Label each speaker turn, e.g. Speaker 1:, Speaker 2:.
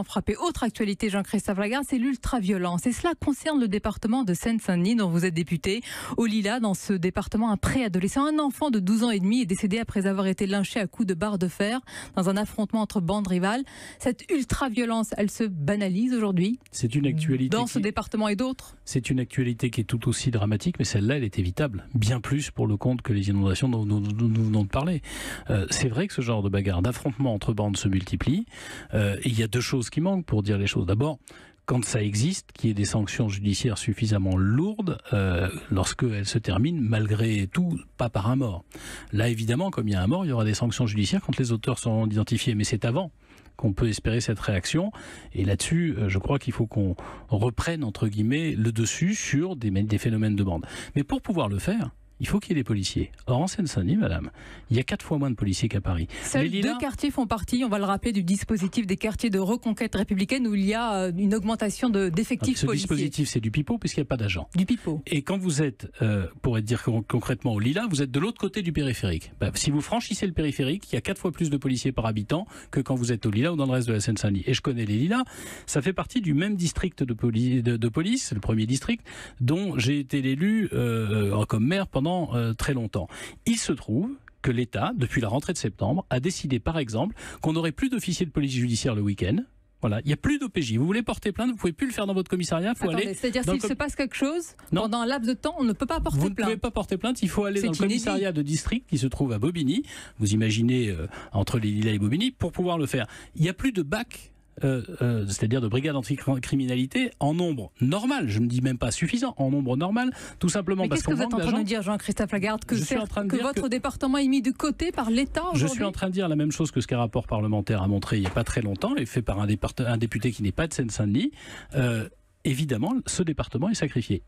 Speaker 1: Frappé. Autre actualité, Jean-Christophe Lagarde, c'est l'ultraviolence. Et cela concerne le département de Seine-Saint-Denis, dont vous êtes député. Au Lilas, dans ce département, un préadolescent, un enfant de 12 ans et demi, est décédé après avoir été lynché à coups de barre de fer dans un affrontement entre bandes rivales. Cette ultraviolence, elle se banalise aujourd'hui.
Speaker 2: C'est une actualité
Speaker 1: dans ce département et d'autres.
Speaker 2: C'est une actualité qui est tout aussi dramatique, mais celle-là, elle est évitable. Bien plus pour le compte que les inondations dont nous venons de parler. C'est vrai que ce genre de bagarre, d'affrontement entre bandes se multiplie. Et il y a deux choses qui manquent pour dire les choses. D'abord, quand ça existe, qu'il y ait des sanctions judiciaires suffisamment lourdes lorsqu'elles se terminent, malgré tout, pas par un mort. Là, évidemment, comme il y a un mort, il y aura des sanctions judiciaires quand les auteurs seront identifiés. Mais c'est avant qu'on peut espérer cette réaction. Et là-dessus, je crois qu'il faut qu'on reprenne, entre guillemets, le dessus sur des phénomènes de bande. Mais pour pouvoir le faire, il faut qu'il y ait des policiers. Or, en Seine-Saint-Denis, madame, il y a 4 fois moins de policiers qu'à Paris.
Speaker 1: Seuls 2 quartiers font partie, on va le rappeler, du dispositif des quartiers de reconquête républicaine où il y a une augmentation d'effectifs policiers.
Speaker 2: Ce dispositif, c'est du pipeau puisqu'il n'y a pas d'agents.
Speaker 1: Du pipeau.
Speaker 2: Et quand vous êtes, pour dire concrètement au Lilas, vous êtes de l'autre côté du périphérique. Si vous franchissez le périphérique, il y a 4 fois plus de policiers par habitant que quand vous êtes au Lilas ou dans le reste de la Seine-Saint-Denis. Et je connais les Lilas, ça fait partie du même district de police, le premier district, dont j'ai été l'élu comme maire pendant très longtemps. Il se trouve que l'État, depuis la rentrée de septembre, a décidé par exemple qu'on n'aurait plus d'officiers de police judiciaire le week-end. Voilà, il n'y a plus d'OPJ. Vous voulez porter plainte, vous ne pouvez plus le faire dans votre commissariat.
Speaker 1: C'est-à-dire s'il se passe quelque chose, pendant un laps de temps, on ne peut pas porter plainte.
Speaker 2: Vous ne pouvez pas porter plainte, il faut aller dans le commissariat de district qui se trouve à Bobigny. Vous imaginez entre les Lilas et Bobigny pour pouvoir le faire. Il n'y a plus de BAC. C'est-à-dire de brigade anticriminalité en nombre normal, je ne dis même pas suffisant, en nombre normal, tout simplement parce qu'on manque d'agents.
Speaker 1: Qu'est-ce que vous êtes en train de dire, Jean-Christophe Lagarde, que votre département est mis de côté par l'État aujourd'hui ?
Speaker 2: Je suis en train de dire la même chose que ce qu'un rapport parlementaire a montré il n'y a pas très longtemps, et fait par un député qui n'est pas de Seine-Saint-Denis. Évidemment, ce département est sacrifié.